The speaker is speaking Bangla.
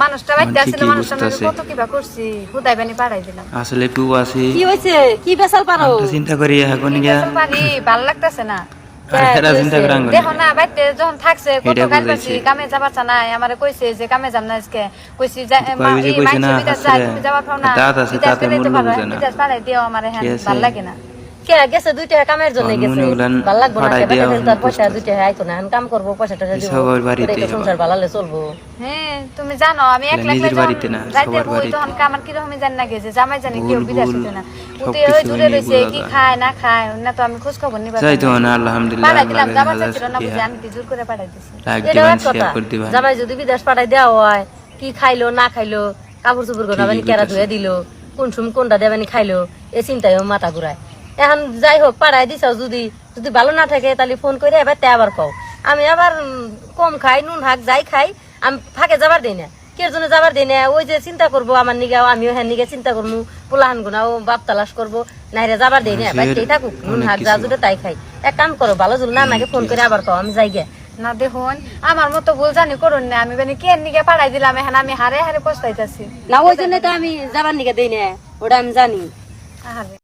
মানুষটা বাইতে আসছিল মানুষটা কত কিবা করছি হুদাই বানি পাড়াই দিলাম আসলে প্রবাসী কি হইছে কি বেসাল পারো চিন্তা করি এখন গিয়া পারি ভালো লাগতেছে না চিন্তা করাং দেখো না বাইতে যখন থাকছে কত গাল পাচ্ছি কামে যাবার চানাই আমারে কইছে যে কামে যাম না আজকে কইছি তুমি যাবার পাও না বিদেশ পাড়াই দিও আমারে হ্যাঁ ভালো লাগে না কে গেছে 2 টাকা কামের জন্য গেছে ভালো লাগবে না তার পয়সা 2 টাকা আইতো না কাম করব পয়সাটা দিব সংসার ভালোলে চলবো হ্যাঁ তুমি জানো আমি এক লাখ রাইতে বই তখন আমার কি রকমই জানি না গেছে জামাই জানি কেউ বিদেশ হইতো না উতে ওই দূরে রইছে কি খায় না খায় না তো আমি খোঁজ খবর নিবা যাইতো না আলহামদুলিল্লাহ পাড়াই দিলাম জামাই ছিল না বুঝি আমি জোর করে পাঠাই দিছি এটা কথা জামাই যদি বিদেশ পাঠাই দেওয়া হয় কি খাইলো না খাইলো কাপড় চোপড় গোনাবানি কেরা ধুয়ে দিল কোন সুম কোনটা দেবানি খাইলো এই চিন্তায় মাথা ঘুরায় এখন যাই হোক পাড়াই দিছাও যদি যদি ভালো না থাকে তাহলে ফোন করে এবার তে আবার কও আমি আবার কম খাই নুন হাক যাই খাই আমি ফাঁকে যাবার দিই না কের জন্য যাবার দিই না ওই যে চিন্তা করবো আমার নিগাও আমিও হ্যাঁ নিগে চিন্তা করবো পোলাহান গুনাও বাপ তালাশ করবো নাইরে যাবার দিই না বাইতেই থাকুক নুন হাক যা জুড়ে তাই খাই এক কাম করো ভালো জল না নাকি ফোন করে আবার কও আমি যাই গে না দেখুন আমার মতো ভুল জানি করুন না আমি মানে কে নিগে পাড়াই দিলাম এখন আমি হারে হারে পস্তাইতাছি না ওই জন্য তো আমি যাবার নিগে দিই না ওটা আমি জানি আহারে